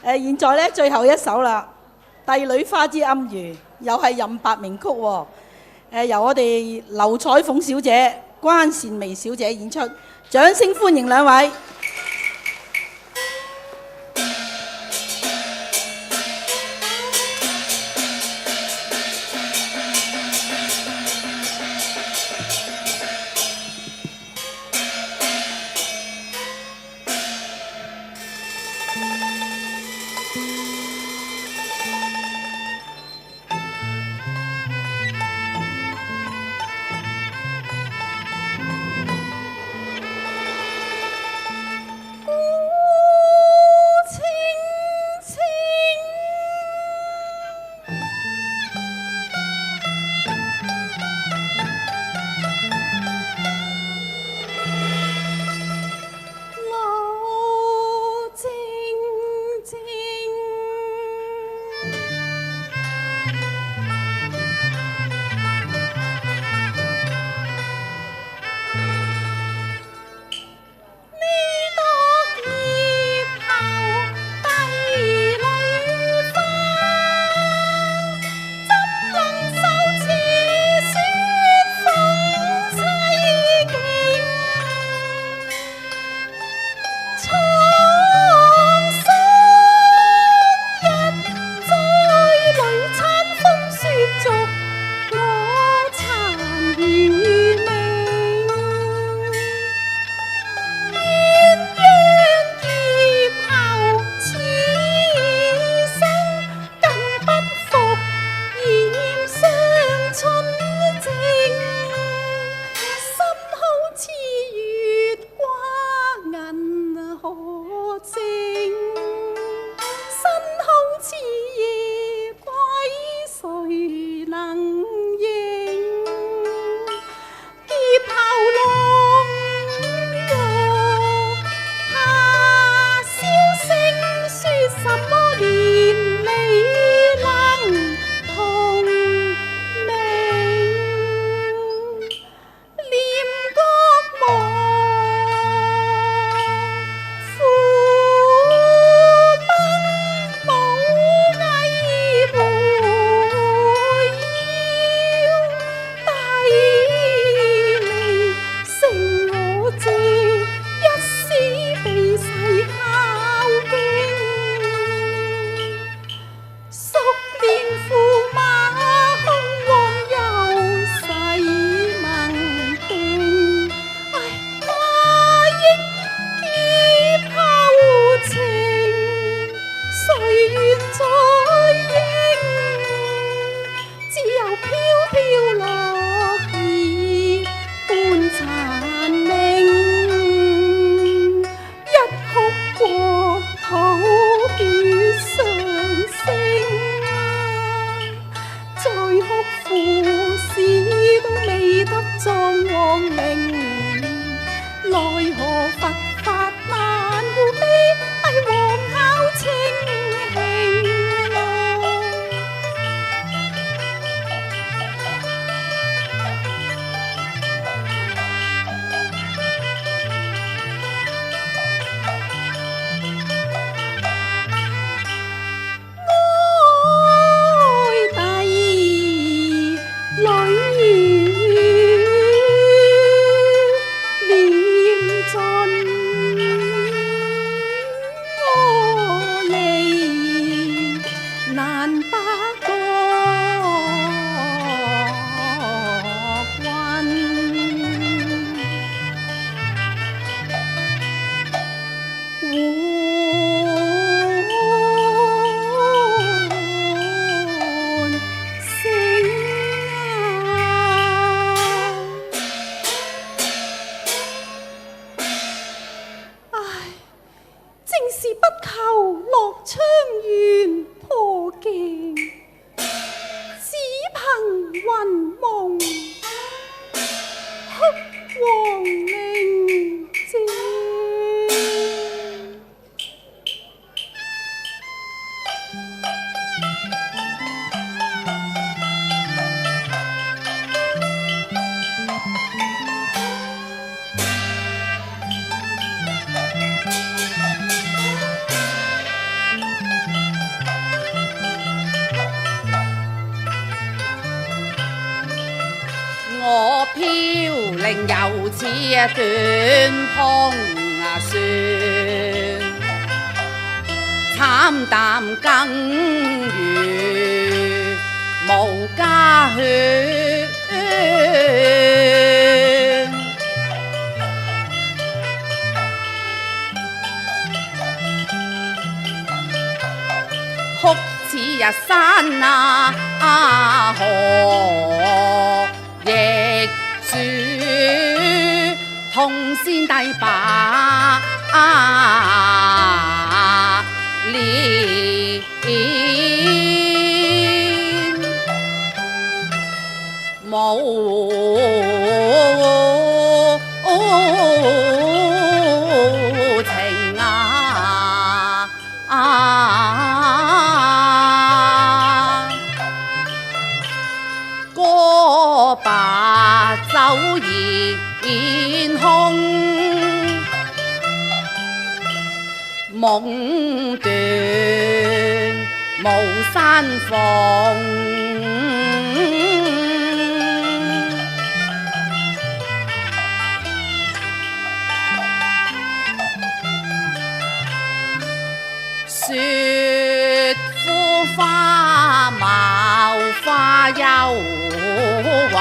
現在咧最後一首啦，《帝女花之庵遇》又係任白名曲喎。由我哋劉彩鳳小姐、關善薇小姐演出，掌聲歡迎兩位。情又似斷蓬船，慘淡更如無家犬。哭似日山河，亦樹痛先帝把連無情歌罷酒言空，夢斷無山逢。雪枯花茂花幽雲，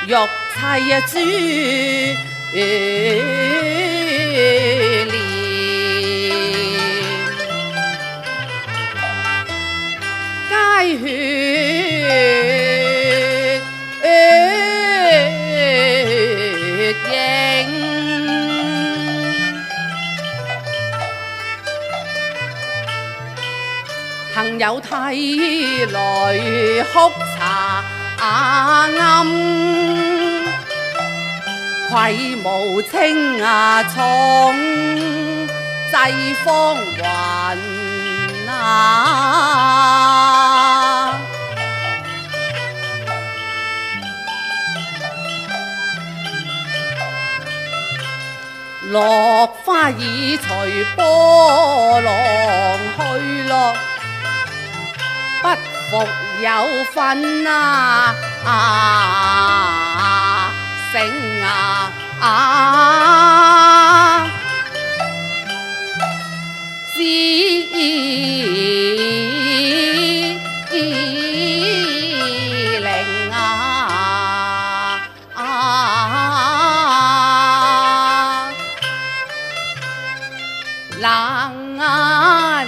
玉砌珠簾。皆血影。幸有涕淚哭茶暗，愧無青松濟芳雲落花已隨波浪去咯，不復有份醒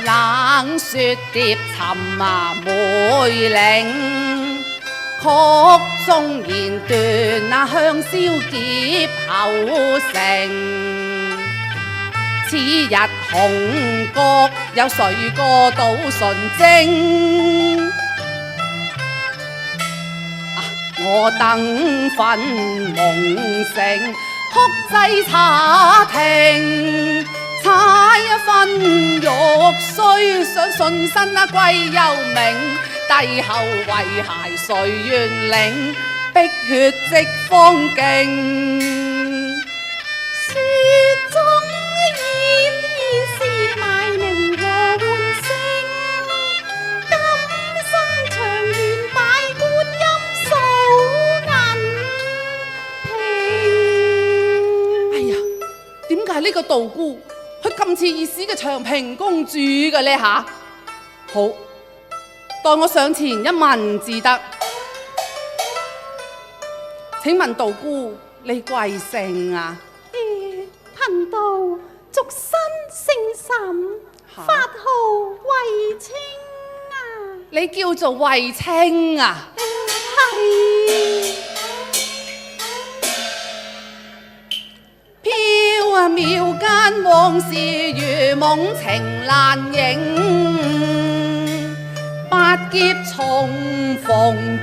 冷雪疊沉梅嶺，曲中言斷香消劫後成。此日紅閣有誰過到純正？我等粉夢成，曲製茶亭。差一分玉須想順身歸幽冥，帝後遺骸誰願領？碧血跡方勁。雪中演義是賣名和喚聲，今生長願拜觀音數銀瓶。哎呀，點解呢個道姑佢咁似意思嘅長平公主嘅呢吓？好，代我上前一問至得。請問道姑你貴姓啊？貧道俗身姓沈，法號慧清啊。你叫做慧清啊？係。飄渺間往事如夢情難影，百劫重逢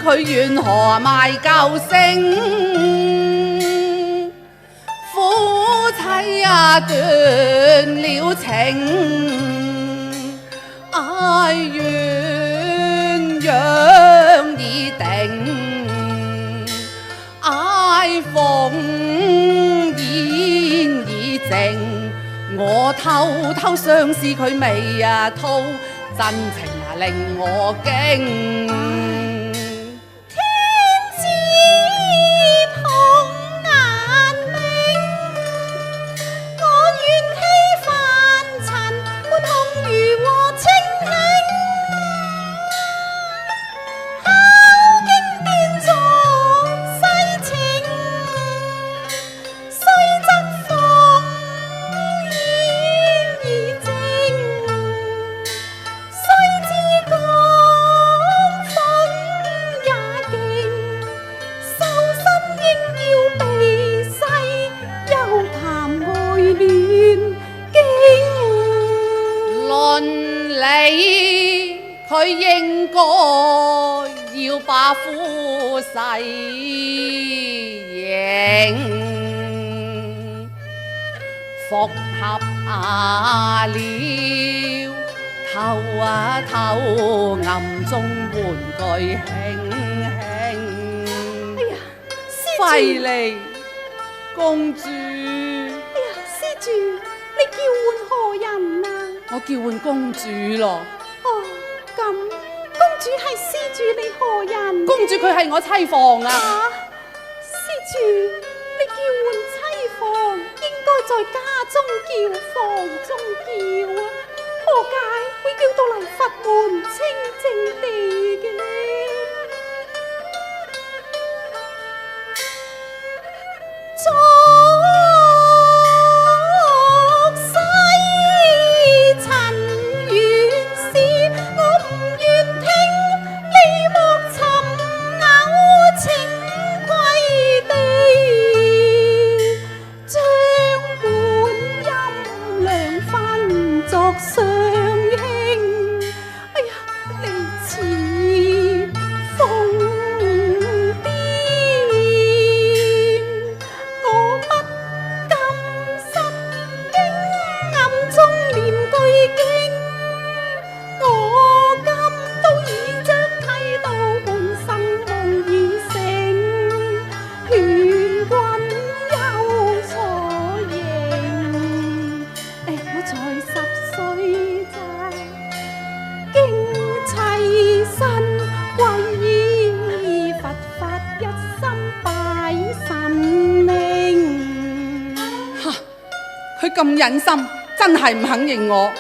佢怨何賣舊聲？夫妻斷了情，哀怨鸯已定，哀鳳我偷偷相思佢未吐，真情令我驚。天知捧眼理佢應該要把夫婿認，復合了，透透暗中玩具輕輕。哎呀，施費利公主，哎呀，施主，你叫喚何人啊？我叫喚公主咯。哦，咁公主係施主你何人？公主佢係我妻房啊。啊，施主，你叫喚妻房，應該在家中叫，房中叫啊，何解會叫到嚟佛門清靜地嘅呢？昨世塵緣事，我唔願聽，你莫尋偶情愧地，將本音量分作雙兄。哎呀，你似瘋癲，我不甘心經暗中念句經，我今都已將剃度換生夢已醒，勸君有錯認。我才10歲咋，經妻身為依佛法一心拜神明。佢咁忍心，真係唔肯認我。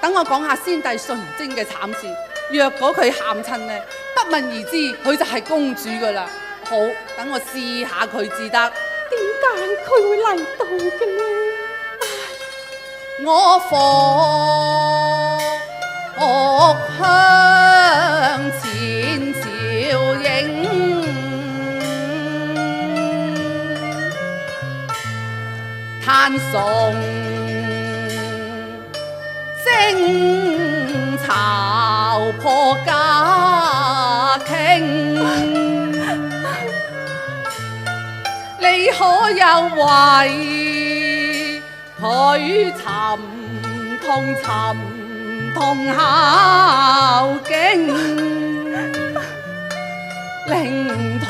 等我講下先帝純貞嘅慘事。若果佢喊親呢，不問而知，佢就係公主噶啦。好，等我試下佢至得。點解佢會嚟到嘅呢？我火香前照影，嘆崇爭吵破家傾，你可有為佢尋痛孝經，令台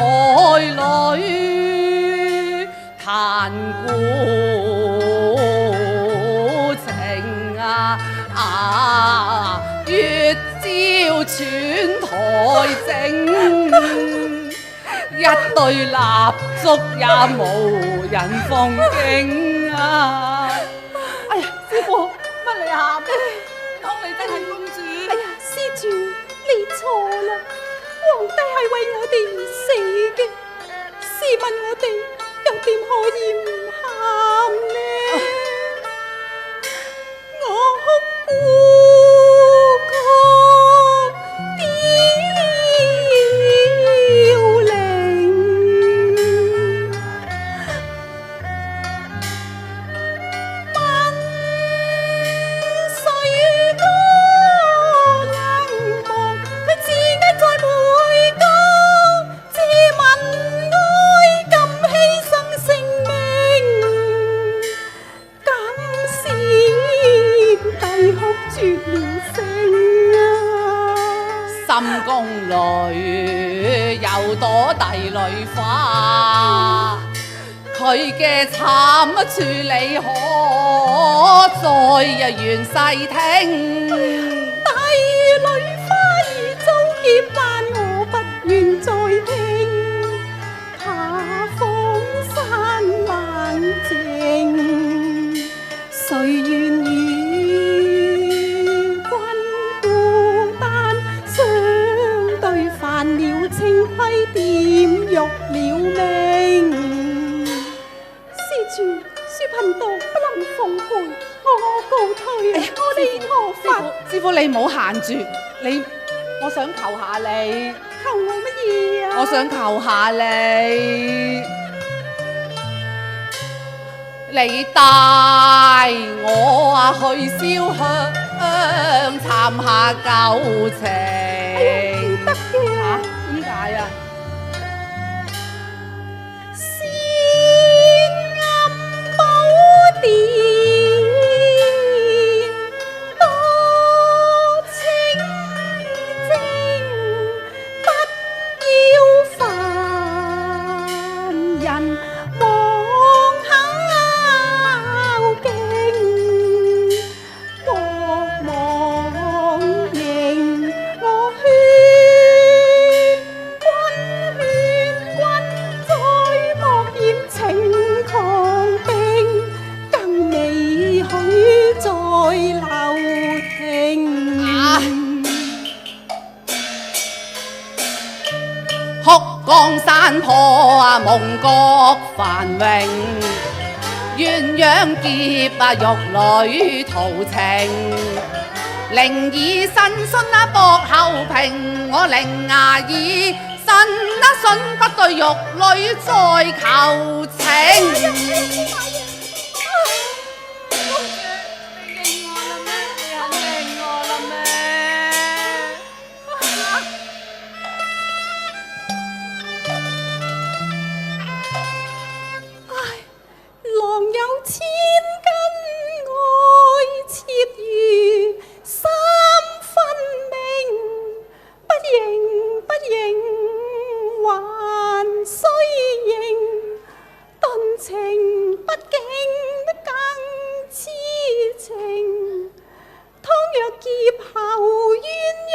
裏彈古情月照穿台正，一對蠟燭也無人放經啊！哎呀，師傅，乜你喊？當你真係公主。哎呀，施主，你錯啦！皇帝係為我哋而死嘅，試問我哋又點可以唔喊呢？我哭孤曲凋零，問誰歌冷漠？佢自翳在梅江，自問愛敢犧牲性命，敢先帝哭絕了聲啊！心宮裏又朵帝女花，佢嘅慘處理可再詳細聽。帝女花兒遭劫難，我不願再聽。他方山冷靜，誰願與君孤單相對？犯了清規，點辱了命？施主，恕貧道不能奉陪，我告退啊！阿彌陀佛。師傅你唔好閒住，我想求下你，求我乜嘢啊？我想求下你，你帶我去燒香。參下舊情。唔得嘅啊！點解啊？仙暗寶殿多清靜，不要凡人妄考徑。我妄認我勸君再莫嫌情狂冰，更未許再留停。哭江山破啊，夢覺繁榮，鴛鴦劫啊，玉女陶情。靈兒慎信啊，薄後平，我伶牙兒慎啊信，不對玉女再求情。郎有千金愛妾如三分明，不認不認還須認，頓情不敬更痴情。倘若劫後鴛鴦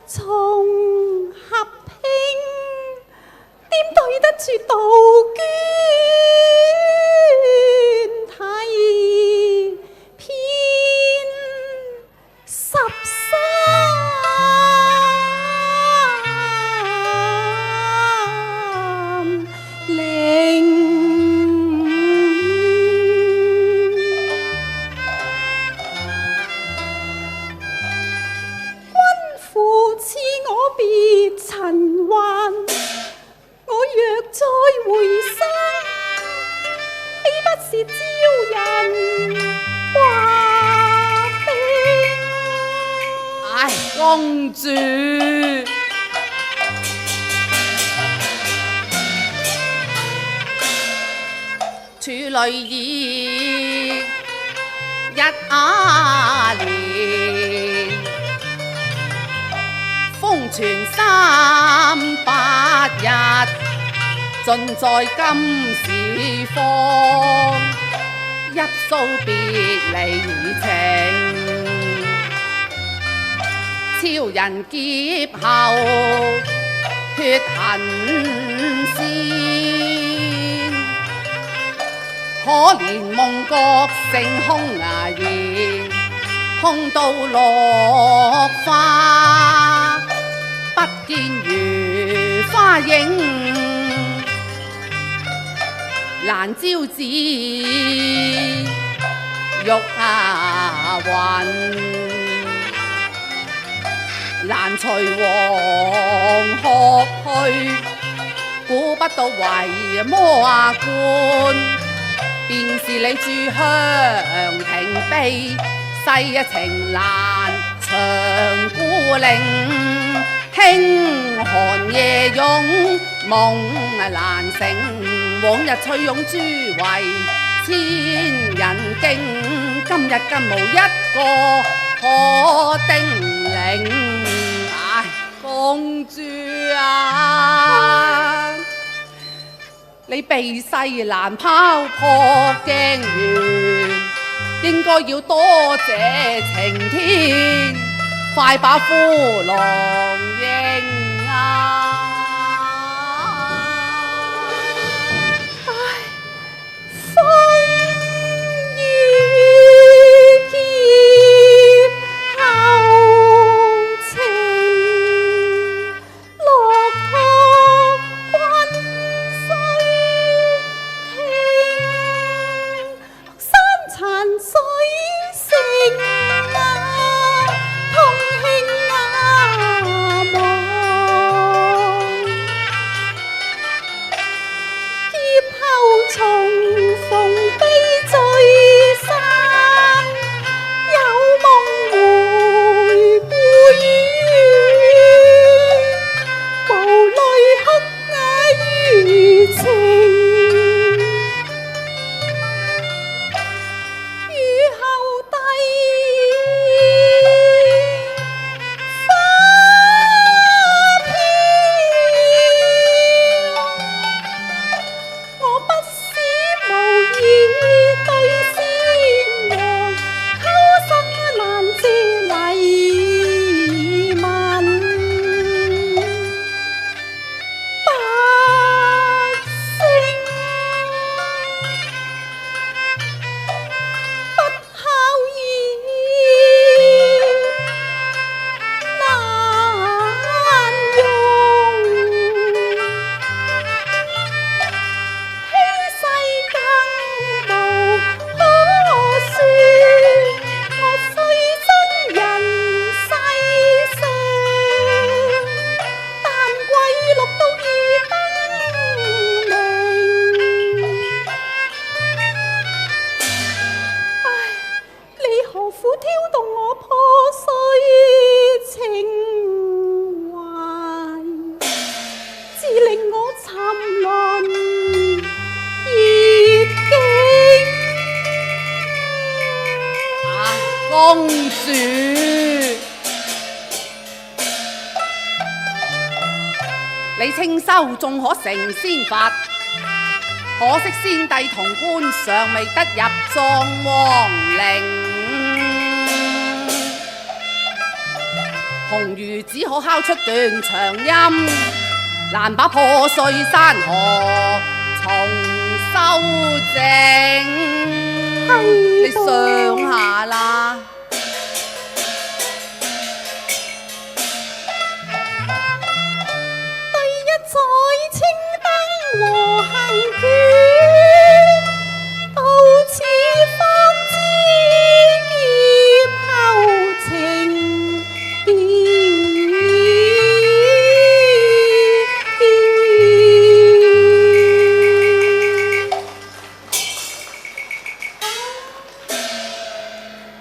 重合拼，點對得住杜鵑題編13陵。君父賜我別塵寰，我若再回生，豈不是招人話柄？唉，公主，處女兒一年，風傳300日，盡在今時方，一訴別離情。超人劫後血痕鮮，可憐夢覺成空牙言，空到落花，不見如花影，難招子玉雲。難隨黃鶴去，估不到為魔冠，便是你駐香亭悲，世情難長孤零，輕寒夜擁夢難成，往日翠擁珠為千人驚，今日更無一個可定領。唉，公主啊，你避世難拋破鏡緣，應該要多謝晴天，快把夫郎認啊！我破碎情懷，只令我沉淪絕境。公主，你清修縱可成仙法，可惜先帝同官尚未得入葬皇陵，紅魚只可敲出斷腸音，難把破碎山河重修正。你上下啦。